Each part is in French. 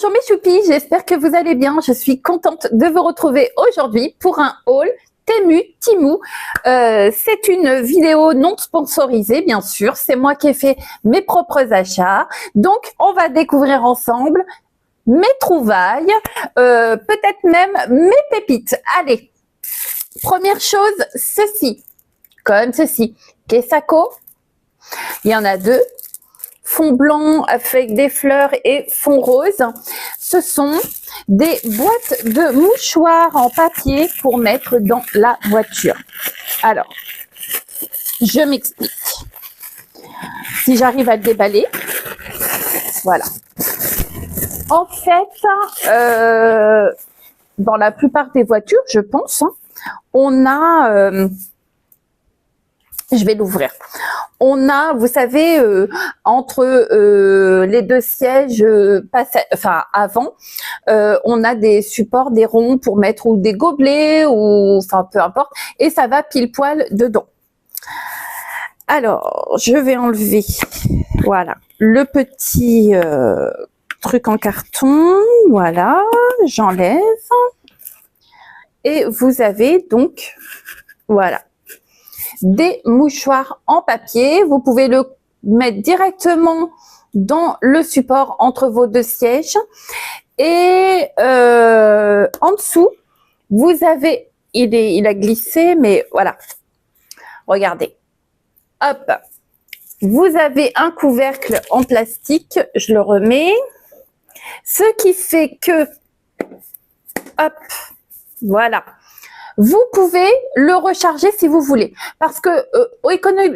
Bonjour mes choupis, j'espère que vous allez bien. Je suis contente de vous retrouver aujourd'hui pour un haul Temu Timou. C'est une vidéo non sponsorisée, bien sûr. C'est moi qui ai fait mes propres achats. Donc, on va découvrir ensemble mes trouvailles, peut-être même mes pépites. Allez, première chose, ceci, comme ceci. Kesako, il y en a deux. Fond blanc avec des fleurs et fond rose. Ce sont des boîtes de mouchoirs en papier pour mettre dans la voiture. Alors, je m'explique. Si j'arrive à le déballer, voilà. En fait, dans la plupart des voitures, je pense, on a... je vais l'ouvrir. On a, vous savez, entre les deux sièges, avant, on a des supports, des ronds pour mettre ou des gobelets ou, enfin, peu importe, et ça va pile poil dedans. Alors, je vais enlever, voilà, le petit truc en carton, voilà, j'enlève, et vous avez donc, voilà, des mouchoirs en papier. Vous pouvez le mettre directement dans le support entre vos deux sièges. Et en dessous, vous avez, il a glissé, mais voilà. Regardez. Hop. Vous avez un couvercle en plastique. Je le remets. Ce qui fait que, hop, voilà. Vous pouvez le recharger si vous voulez, parce que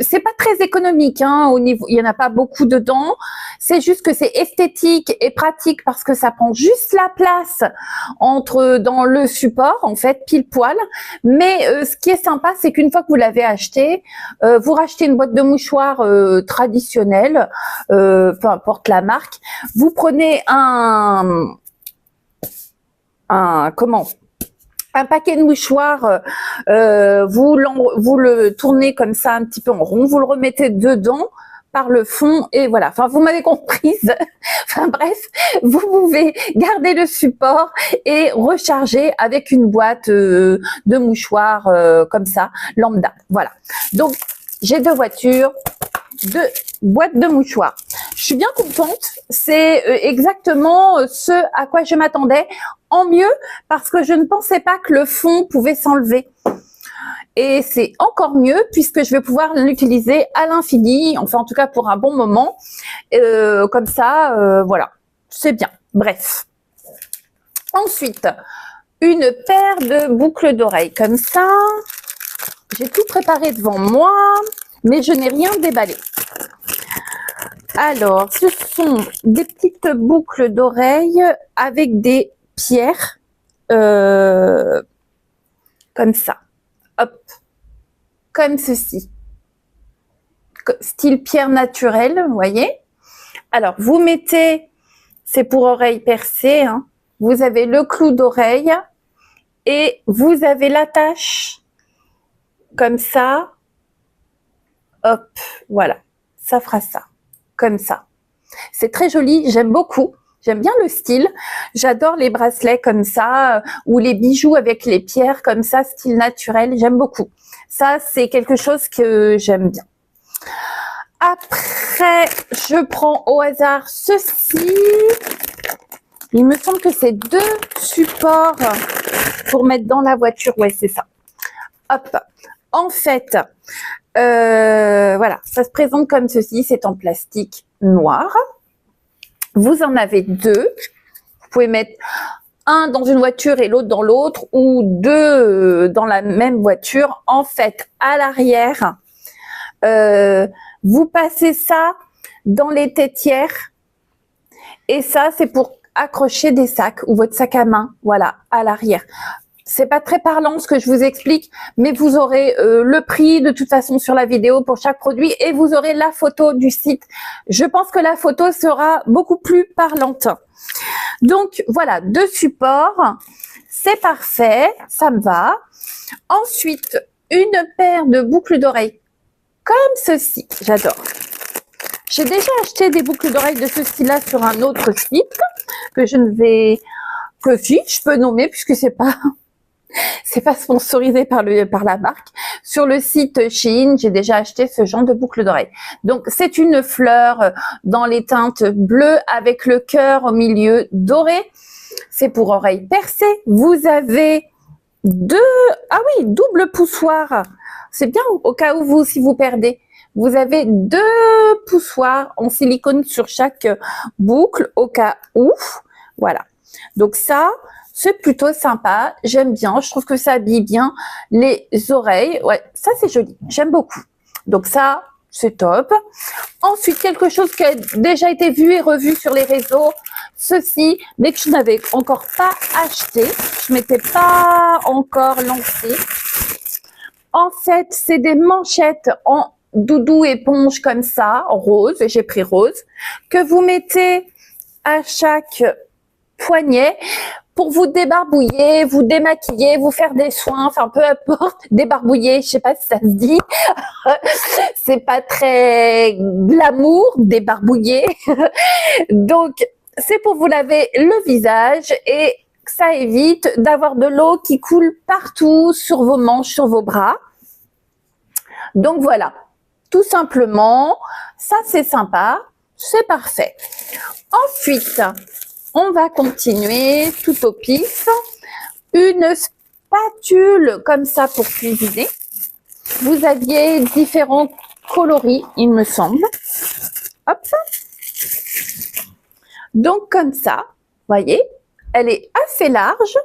c'est pas très économique, hein, au niveau, il y en a pas beaucoup dedans. C'est juste que c'est esthétique et pratique parce que ça prend juste la place dans le support, en fait, pile poil. Mais ce qui est sympa, c'est qu'une fois que vous l'avez acheté, vous rachetez une boîte de mouchoirs traditionnelle, peu importe la marque. Vous prenez un paquet de mouchoirs, vous le tournez comme ça un petit peu en rond, vous le remettez dedans par le fond et voilà. Enfin, vous m'avez comprise. Enfin bref, vous pouvez garder le support et recharger avec une boîte de mouchoirs comme ça, lambda. Voilà. Donc, j'ai deux voitures, deux boîtes de mouchoirs. Je suis bien contente. C'est exactement ce à quoi je m'attendais. En mieux, parce que je ne pensais pas que le fond pouvait s'enlever. Et c'est encore mieux puisque je vais pouvoir l'utiliser à l'infini, enfin en tout cas pour un bon moment. Comme ça, voilà, c'est bien. Bref. Ensuite, une paire de boucles d'oreilles comme ça. J'ai tout préparé devant moi, mais je n'ai rien déballé. Alors, ce sont des petites boucles d'oreilles avec des pierres comme ça, hop, comme ceci, style pierre naturelle, vous voyez. Alors, vous mettez, c'est pour oreilles percées, hein, vous avez le clou d'oreille et vous avez l'attache comme ça, hop, voilà, ça fera ça, comme ça. C'est très joli, j'aime beaucoup. J'aime bien le style. J'adore les bracelets comme ça ou les bijoux avec les pierres comme ça, style naturel. J'aime beaucoup. Ça, c'est quelque chose que j'aime bien. Après, je prends au hasard ceci. Il me semble que c'est deux supports pour mettre dans la voiture. Ouais, c'est ça. Hop. En fait, voilà, ça se présente comme ceci. C'est en plastique noir. Vous en avez deux. Vous pouvez mettre un dans une voiture et l'autre dans l'autre ou deux dans la même voiture. En fait, à l'arrière, vous passez ça dans les tétières et ça, c'est pour accrocher des sacs ou votre sac à main, voilà, à l'arrière. C'est pas très parlant ce que je vous explique, mais vous aurez le prix de toute façon sur la vidéo pour chaque produit et vous aurez la photo du site. Je pense que la photo sera beaucoup plus parlante. Donc voilà, deux supports, c'est parfait, ça me va. Ensuite, une paire de boucles d'oreilles comme ceci, j'adore. J'ai déjà acheté des boucles d'oreilles de ce style-là sur un autre site que je ne vais que si je peux nommer puisque c'est pas sponsorisé par la marque. Sur le site Shein, j'ai déjà acheté ce genre de boucle d'oreille. Donc c'est une fleur dans les teintes bleues avec le cœur au milieu doré. C'est pour oreilles percées. Vous avez double poussoir. C'est bien au cas où si vous perdez. Vous avez 2 poussoirs en silicone sur chaque boucle au cas où. Voilà. Donc ça, c'est plutôt sympa. J'aime bien. Je trouve que ça habille bien les oreilles. Ouais, ça c'est joli. J'aime beaucoup. Donc ça, c'est top. Ensuite, quelque chose qui a déjà été vu et revu sur les réseaux. Ceci, mais que je n'avais encore pas acheté. Je m'étais pas encore lancée. En fait, c'est des manchettes en doudou éponge comme ça, rose, j'ai pris rose, que vous mettez à chaque poignet pour vous débarbouiller, vous démaquiller, vous faire des soins, enfin peu importe, débarbouiller, je sais pas si ça se dit, c'est pas très glamour, débarbouiller, donc c'est pour vous laver le visage et ça évite d'avoir de l'eau qui coule partout sur vos manches, sur vos bras. Donc voilà, tout simplement, ça c'est sympa, c'est parfait. Ensuite, on va continuer tout au pif. Une spatule comme ça pour cuisiner. Vous aviez différents coloris, il me semble. Hop. Donc comme ça, voyez, elle est assez large,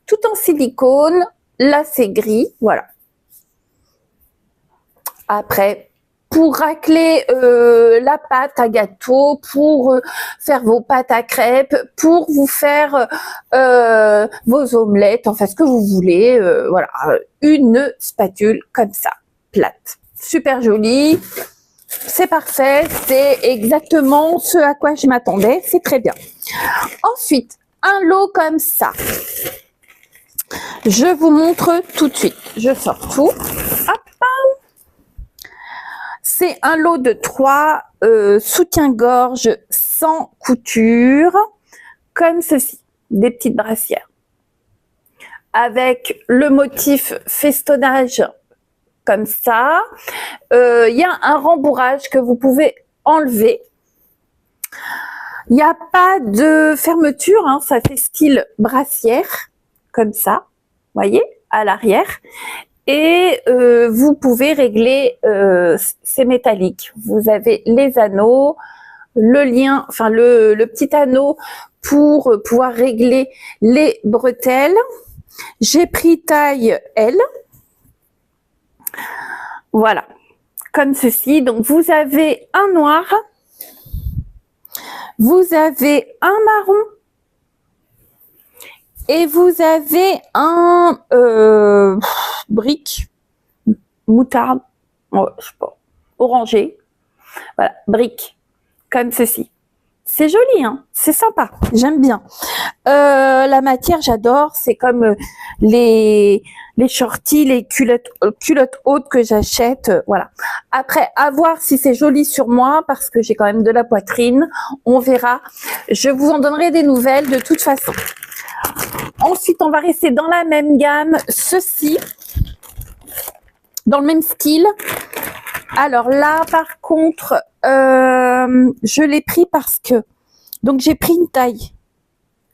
tout en silicone. Là, c'est gris, voilà. Après, pour racler la pâte à gâteau, pour faire vos pâtes à crêpes, pour vous faire vos omelettes, enfin ce que vous voulez, voilà, une spatule comme ça, plate, super jolie, c'est parfait, c'est exactement ce à quoi je m'attendais, c'est très bien. Ensuite, un lot comme ça, je vous montre tout de suite, je sors tout, hop. C'est un lot de 3 soutiens-gorge sans couture, comme ceci, des petites brassières. Avec le motif festonnage comme ça. Il y a un rembourrage que vous pouvez enlever. Il n'y a pas de fermeture, hein, ça fait style brassière, comme ça, voyez, à l'arrière. Et vous pouvez régler, c'est métallique. Vous avez les anneaux, le lien, enfin le petit anneau pour pouvoir régler les bretelles. J'ai pris taille L. Voilà, comme ceci. Donc vous avez un noir, vous avez un marron et vous avez un brique moutarde, je sais pas, orangé, voilà, brique, comme ceci. C'est joli, hein, c'est sympa, j'aime bien. La matière, j'adore, c'est comme les shorties, les culottes hautes que j'achète, voilà. Après, à voir si c'est joli sur moi, parce que j'ai quand même de la poitrine, on verra. Je vous en donnerai des nouvelles de toute façon. Ensuite, on va rester dans la même gamme, ceci, dans le même style. Alors là, par contre, je l'ai pris parce que, donc j'ai pris une taille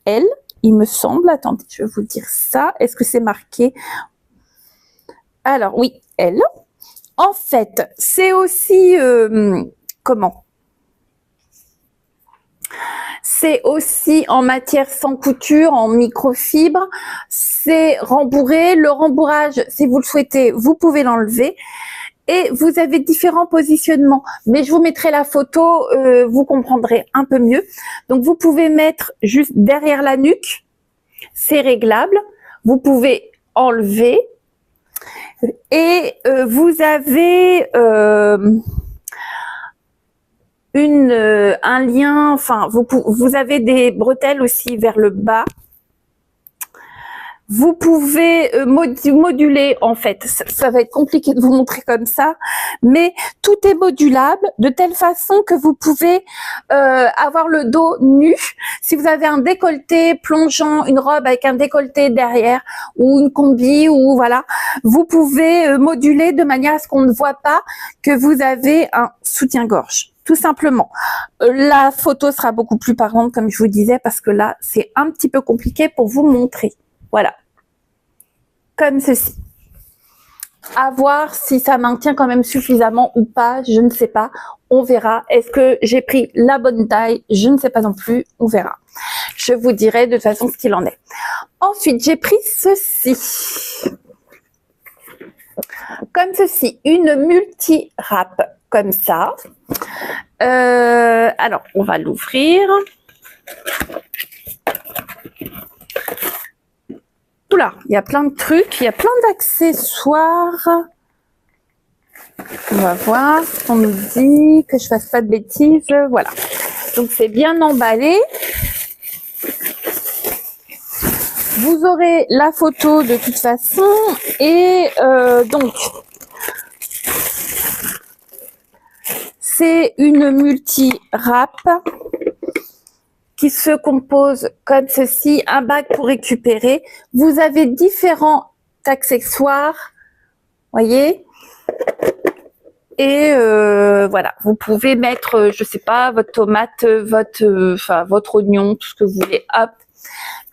L, il me semble. Attendez, je vais vous dire ça. Est-ce que c'est marqué? Alors oui, L. En fait, c'est aussi, comment? C'est aussi en matière sans couture, en microfibre. C'est rembourré. Le rembourrage, si vous le souhaitez, vous pouvez l'enlever. Et vous avez différents positionnements. Mais je vous mettrai la photo, vous comprendrez un peu mieux. Donc, vous pouvez mettre juste derrière la nuque. C'est réglable. Vous pouvez enlever. Et vous avez un lien, enfin, vous avez des bretelles aussi vers le bas. Vous pouvez moduler, en fait, ça va être compliqué de vous montrer comme ça, mais tout est modulable de telle façon que vous pouvez avoir le dos nu. Si vous avez un décolleté plongeant, une robe avec un décolleté derrière ou une combi, ou voilà, vous pouvez moduler de manière à ce qu'on ne voit pas que vous avez un soutien-gorge. Tout simplement. La photo sera beaucoup plus parlante, comme je vous disais, parce que là, c'est un petit peu compliqué pour vous montrer. Voilà. Comme ceci. À voir si ça maintient quand même suffisamment ou pas, je ne sais pas. On verra. Est-ce que j'ai pris la bonne taille? Je ne sais pas non plus. On verra. Je vous dirai de toute façon ce qu'il en est. Ensuite, j'ai pris ceci. Comme ceci. Une multi-wrap. Comme ça. Alors, on va l'ouvrir. Oula, il y a plein de trucs, il y a plein d'accessoires. On va voir ce qu'on nous dit, que je fasse pas de bêtises. Voilà. Donc, c'est bien emballé. Vous aurez la photo de toute façon. Et donc, c'est une multi-wrap qui se compose comme ceci, un bac pour récupérer. Vous avez différents accessoires, voyez. Et voilà, vous pouvez mettre, je sais pas, votre tomate, votre oignon, tout ce que vous voulez, hop.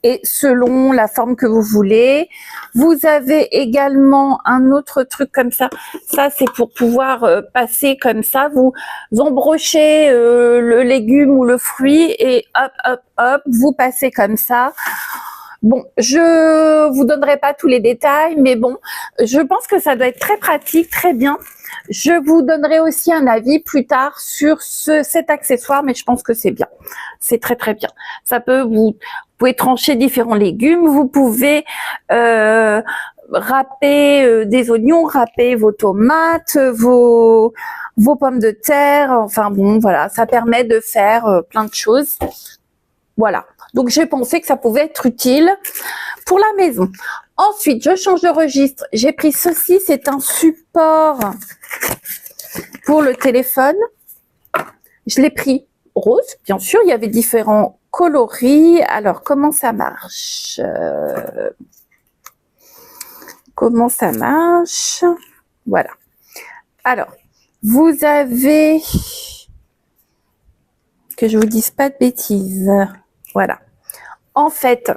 Et selon la forme que vous voulez, vous avez également un autre truc comme ça. Ça, c'est pour pouvoir passer comme ça. Vous embrochez le légume ou le fruit et hop, hop, hop, vous passez comme ça. Bon, je vous donnerai pas tous les détails, mais bon, je pense que ça doit être très pratique, très bien. Je vous donnerai aussi un avis plus tard sur cet accessoire, mais je pense que c'est bien. C'est très très bien. Ça peut vous pouvez trancher différents légumes, vous pouvez râper des oignons, râper vos tomates, vos pommes de terre. Enfin bon, voilà, ça permet de faire plein de choses. Voilà. Donc, j'ai pensé que ça pouvait être utile pour la maison. Ensuite, je change de registre. J'ai pris ceci. C'est un support pour le téléphone. Je l'ai pris rose, bien sûr. Il y avait différents coloris. Alors, comment ça marche? Comment ça marche? Voilà. Alors, vous avez... Que je vous dise pas de bêtises. Voilà. En fait,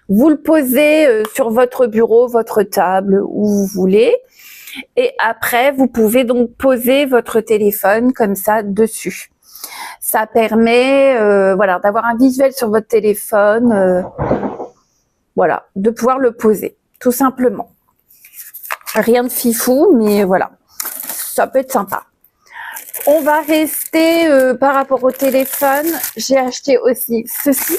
vous le posez sur votre bureau, votre table, où vous voulez. Et après, vous pouvez donc poser votre téléphone comme ça dessus. Ça permet voilà, d'avoir un visuel sur votre téléphone. Voilà, de pouvoir le poser, tout simplement. Rien de fifou, mais voilà. Ça peut être sympa. On va rester par rapport au téléphone. J'ai acheté aussi ceci.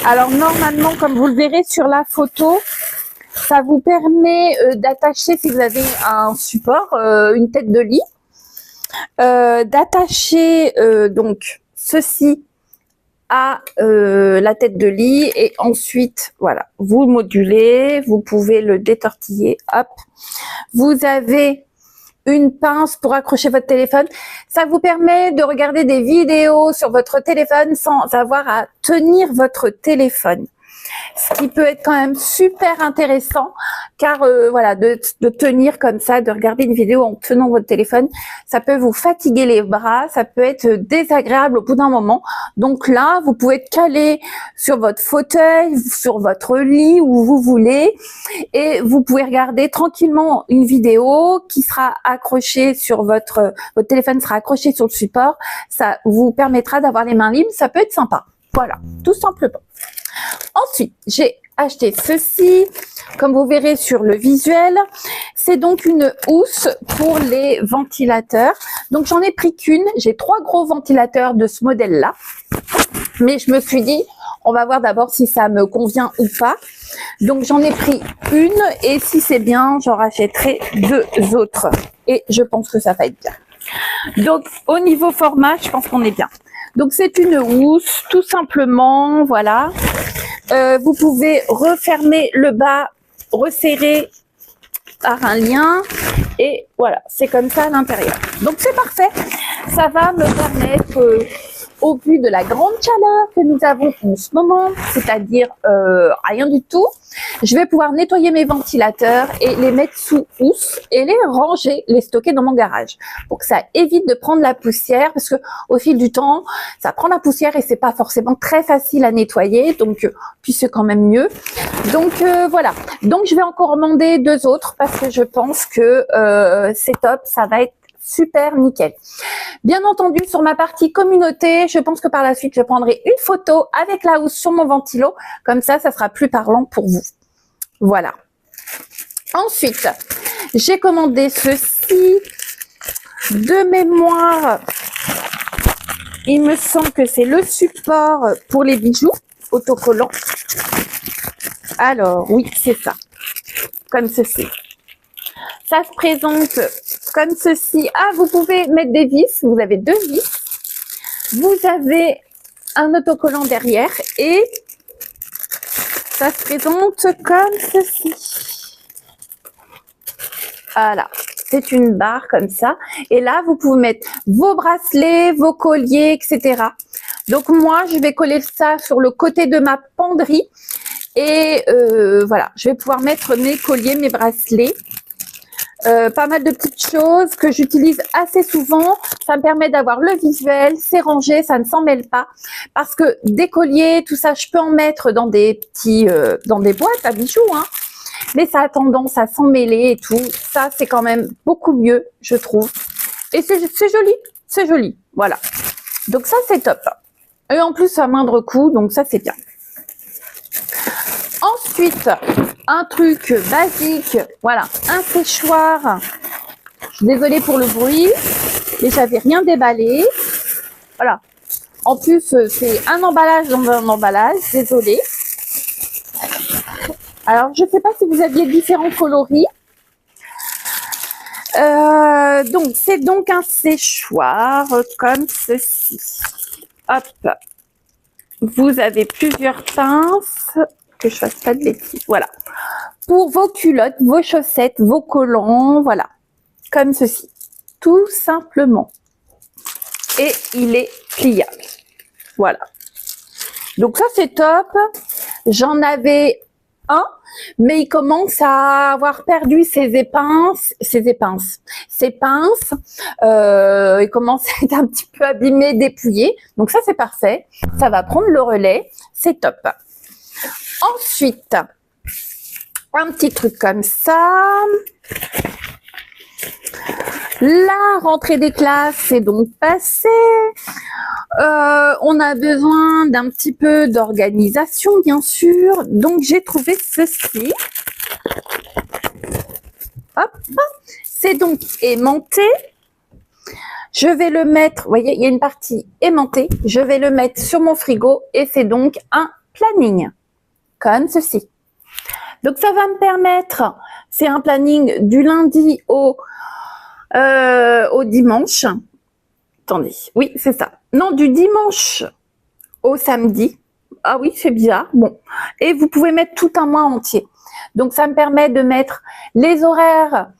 Alors normalement, comme vous le verrez sur la photo, ça vous permet d'attacher, si vous avez un support, une tête de lit, d'attacher donc ceci à la tête de lit et ensuite, voilà, vous modulez, vous pouvez le détortiller, hop. Vous avez une pince pour accrocher votre téléphone. Ça vous permet de regarder des vidéos sur votre téléphone sans avoir à tenir votre téléphone. Ce qui peut être quand même super intéressant, car voilà, de tenir comme ça, de regarder une vidéo en tenant votre téléphone, ça peut vous fatiguer les bras, ça peut être désagréable au bout d'un moment. Donc là, vous pouvez être calé sur votre fauteuil, sur votre lit, où vous voulez, et vous pouvez regarder tranquillement une vidéo qui sera accrochée sur votre téléphone sera accroché sur le support. Ça vous permettra d'avoir les mains libres, ça peut être sympa. Voilà, tout simplement. Ensuite, j'ai acheté ceci, comme vous verrez sur le visuel. C'est donc une housse pour les ventilateurs. Donc, j'en ai pris qu'une. J'ai 3 gros ventilateurs de ce modèle-là. Mais je me suis dit, on va voir d'abord si ça me convient ou pas. Donc, j'en ai pris une et si c'est bien, j'en rachèterai 2 autres. Et je pense que ça va être bien. Donc, au niveau format, je pense qu'on est bien. Donc, c'est une housse, tout simplement, voilà. Vous pouvez refermer le bas, resserrer par un lien et voilà, c'est comme ça à l'intérieur. Donc c'est parfait, ça va me permettre au vu de la grande chaleur que nous avons en ce moment, c'est-à-dire rien du tout, je vais pouvoir nettoyer mes ventilateurs et les mettre sous housse et les ranger, les stocker dans mon garage pour que ça évite de prendre la poussière parce que au fil du temps, ça prend la poussière et c'est pas forcément très facile à nettoyer, donc puis c'est quand même mieux. Donc voilà, donc je vais en commander 2 autres parce que je pense que c'est top, ça va être super nickel. Bien entendu, sur ma partie communauté, je pense que par la suite, je prendrai une photo avec la housse sur mon ventilo. Comme ça sera plus parlant pour vous. Voilà. Ensuite, j'ai commandé ceci de mémoire. Il me semble que c'est le support pour les bijoux autocollants. Alors, oui, c'est ça. Comme ceci. Ça se présente comme ceci. Ah, vous pouvez mettre des vis. Vous avez 2 vis. Vous avez un autocollant derrière et ça se présente comme ceci. Voilà. C'est une barre comme ça. Et là, vous pouvez mettre vos bracelets, vos colliers, etc. Donc, moi, je vais coller ça sur le côté de ma penderie. Et voilà, je vais pouvoir mettre mes colliers, mes bracelets. Pas mal de petites choses que j'utilise assez souvent. Ça me permet d'avoir le visuel, c'est rangé, ça ne s'en mêle pas. Parce que des colliers, tout ça, je peux en mettre dans des petits, dans des boîtes à bijoux, hein. Mais ça a tendance à s'en mêler et tout. Ça, c'est quand même beaucoup mieux, je trouve. Et c'est joli, c'est joli. Voilà. Donc ça, c'est top. Et en plus, à moindre coût, donc ça, c'est bien. Ensuite, un truc basique, voilà, un séchoir. Je suis désolée pour le bruit, mais j'avais rien déballé. Voilà. En plus, c'est un emballage dans un emballage, désolée. Alors, je ne sais pas si vous aviez différents coloris. Donc, c'est donc un séchoir comme ceci. Hop. Vous avez plusieurs pinces. Que je fasse pas de bêtises. Voilà. Pour vos culottes, vos chaussettes, vos collants, voilà. Comme ceci. Tout simplement. Et il est pliable. Voilà. Donc ça, c'est top. J'en avais un, mais il commence à avoir perdu ses pinces. Il commence à être un petit peu abîmé, dépouillé. Donc ça, c'est parfait. Ça va prendre le relais. C'est top. Ensuite, un petit truc comme ça. La rentrée des classes est donc passée. On a besoin d'un petit peu d'organisation, bien sûr. Donc, j'ai trouvé ceci. Hop. C'est donc aimanté. Je vais le mettre, vous voyez, il y a une partie aimantée. Je vais le mettre sur mon frigo et c'est donc un planning. Comme ceci. Donc, ça va me permettre, c'est un planning du lundi au dimanche. Attendez, oui, c'est ça. Non, du dimanche au samedi. Ah oui, c'est bizarre. Bon. Et vous pouvez mettre tout un mois entier. Donc, ça me permet de mettre les horaires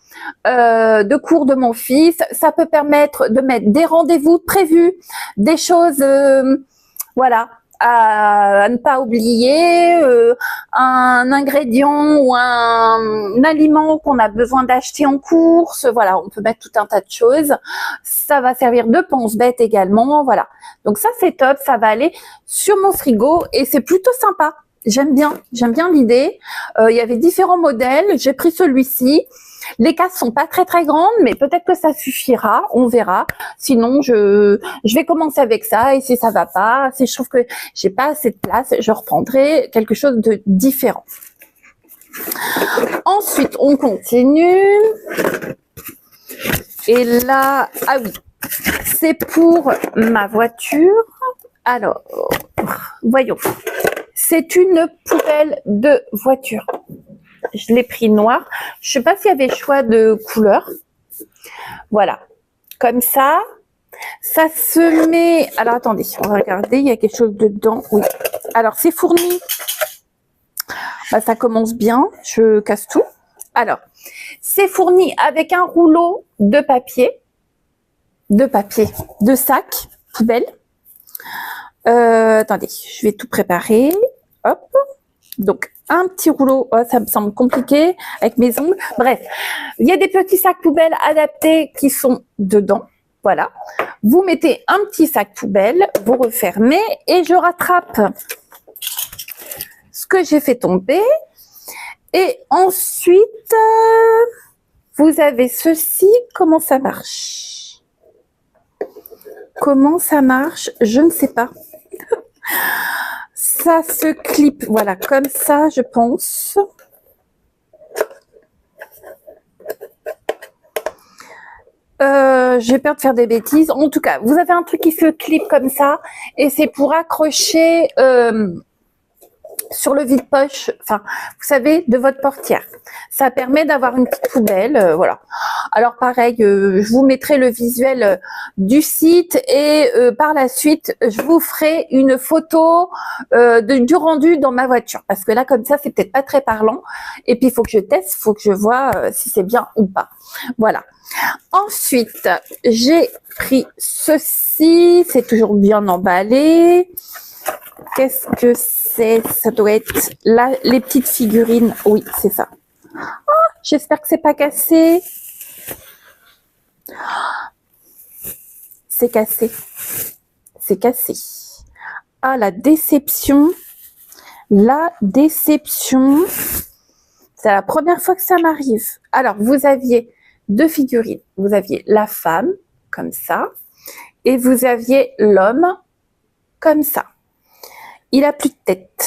de cours de mon fils. Ça peut permettre de mettre des rendez-vous prévus, des choses, voilà, à ne pas oublier, un ingrédient ou un aliment qu'on a besoin d'acheter en course. Voilà, on peut mettre tout un tas de choses. Ça va servir de pense-bête également. Voilà. Donc ça, c'est top. Ça va aller sur mon frigo et c'est plutôt sympa. J'aime bien l'idée. Il y avait différents modèles. J'ai pris celui-ci. Les cases sont pas très grandes, mais peut-être que ça suffira, on verra. Sinon, je vais commencer avec ça et si ça va pas, si je trouve que j'ai pas assez de place, je reprendrai quelque chose de différent. Ensuite, on continue. Et là, ah oui, c'est pour ma voiture. Alors, voyons. C'est une poubelle de voiture. Je l'ai pris noir. Je sais pas s'il y avait choix de couleur. Voilà. Comme ça. Ça se met... Alors, attendez. On va regarder. Il y a quelque chose dedans. Oui. Alors, c'est fourni Bah, ça commence bien, je casse tout. Alors, c'est fourni avec un rouleau de papier, de sac, poubelle. Attendez, je vais tout préparer. Hop. Donc, un petit rouleau, oh, ça me semble compliqué avec mes ongles. Bref, il y a des petits sacs poubelles adaptés qui sont dedans. Voilà. Vous mettez un petit sac poubelle, vous refermez et je rattrape ce que j'ai fait tomber. Et ensuite, vous avez ceci. Comment ça marche? Comment ça marche? Je ne sais pas. Ça se clip, voilà, comme ça, je pense. J'ai peur de faire des bêtises. En tout cas, vous avez un truc qui se clip comme ça et c'est pour accrocher sur le vide-poche, enfin, vous savez, de votre portière. Ça permet d'avoir une petite poubelle, voilà. Alors pareil, je vous mettrai le visuel du site et par la suite, je vous ferai une photo du rendu dans ma voiture. Parce que là, comme ça, c'est peut-être pas très parlant. Et puis, il faut que je teste, il faut que je vois si c'est bien ou pas. Voilà. Ensuite, j'ai pris ceci. C'est toujours bien emballé. Qu'est-ce que c'est? Ça doit être là, les petites figurines. Oui, c'est ça. Oh, j'espère que c'est pas cassé. C'est cassé. C'est cassé. Ah, la déception. La déception. C'est la première fois que ça m'arrive. Alors, vous aviez deux figurines. Vous aviez la femme, comme ça. Et vous aviez l'homme, comme ça. Il a plus de tête.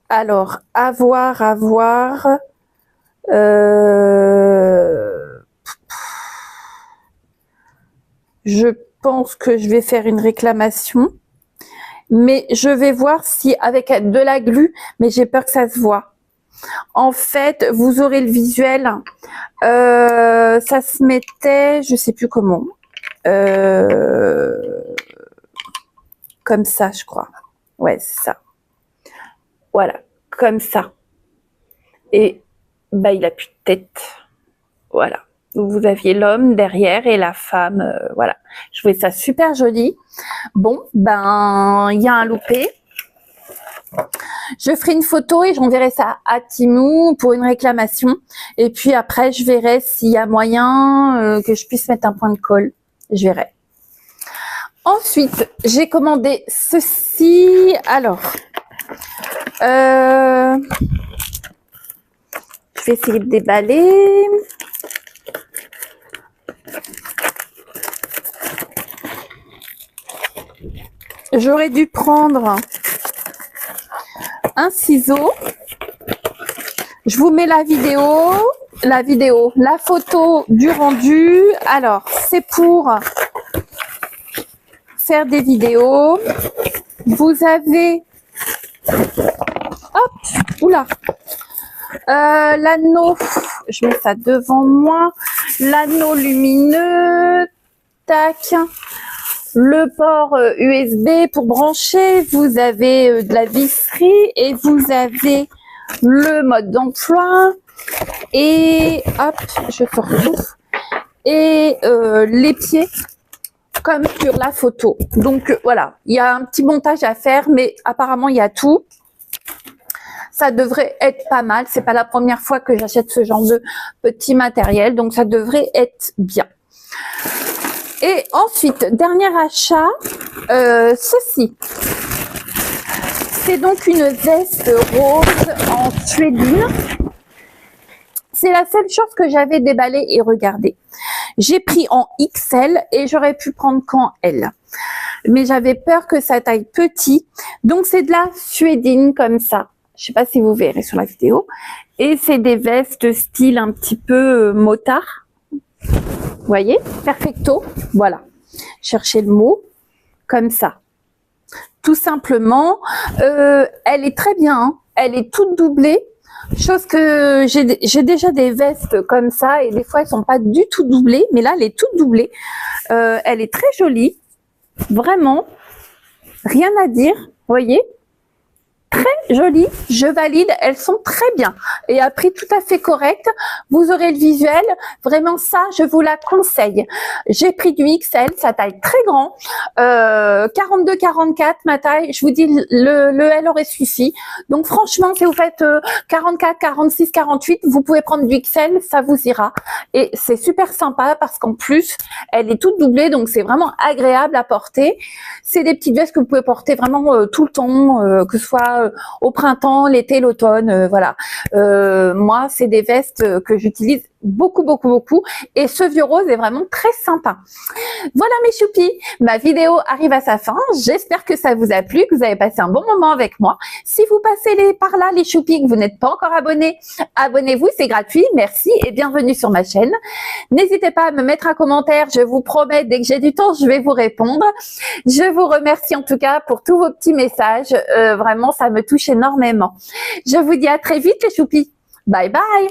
Alors, à voir. Je pense que je vais faire une réclamation. Mais je vais voir si avec de la glu, mais j'ai peur que ça se voit. En fait, vous aurez le visuel. Ça se mettait, je sais plus comment. Comme ça, je crois. Ouais, c'est ça. Voilà, comme ça. Et bah, il a plus de tête. Voilà. Vous aviez l'homme derrière et la femme. Voilà. Je trouvais ça super joli. Bon, ben, il y a un loupé. Je ferai une photo et j'enverrai ça à Temu pour une réclamation. Et puis après, je verrai s'il y a moyen que je puisse mettre un point de colle. Je verrai. Ensuite, j'ai commandé ceci. Alors, je vais essayer de déballer. J'aurais dû prendre un ciseau. Je vous mets la photo du rendu. Alors, c'est pour faire des vidéos. Vous avez, hop, oula, l'anneau, je mets ça devant moi, l'anneau lumineux, tac, le port USB pour brancher, vous avez de la visserie et vous avez le mode d'emploi et hop, je te retrouve, et les pieds comme sur la photo. Donc voilà, il y a un petit montage à faire, mais apparemment il y a tout. Ça devrait être pas mal. C'est pas la première fois que j'achète ce genre de petit matériel, donc ça devrait être bien. Et ensuite, dernier achat, ceci. C'est donc une veste rose en suédine. C'est la seule chose que j'avais déballée et regardée. J'ai pris en XL et j'aurais pu prendre qu'en L. Mais j'avais peur que ça taille petit. Donc, c'est de la suédine comme ça. Je sais pas si vous verrez sur la vidéo. Et c'est des vestes style un petit peu motard. Vous voyez? Perfecto. Voilà. Cherchez le mot. Comme ça. Tout simplement. Elle est très bien. Hein. Elle est toute doublée. Chose que j'ai déjà des vestes comme ça et des fois elles sont pas du tout doublées, mais là elle est toute doublée. Elle est très jolie, vraiment. Rien à dire, vous voyez? Très jolies, je valide, elles sont très bien et à prix tout à fait correct. Vous aurez le visuel, vraiment ça, je vous la conseille. J'ai pris du XL, sa taille très grand, 42-44 ma taille, je vous dis le L aurait suffi. Donc franchement, si vous faites 44, 46, 48, vous pouvez prendre du XL, ça vous ira. Et c'est super sympa parce qu'en plus, elle est toute doublée, donc c'est vraiment agréable à porter. C'est des petites vestes que vous pouvez porter vraiment tout le temps, que ce soit au printemps, l'été, l'automne, voilà. Moi, c'est des vestes que j'utilise beaucoup et ce vieux rose est vraiment très sympa. Voilà mes choupis, ma vidéo arrive à sa fin. J'espère que ça vous a plu, que vous avez passé un bon moment avec moi. Si vous passez par là les choupis, que vous n'êtes pas encore abonnés, abonnez-vous, c'est gratuit. Merci et bienvenue sur ma chaîne. N'hésitez pas à me mettre un commentaire, je vous promets, dès que j'ai du temps, je vais vous répondre. Je vous remercie en tout cas pour tous vos petits messages, vraiment ça me touche énormément. Je vous dis à très vite les choupis. Bye bye.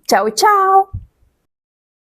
Ciao, ciao.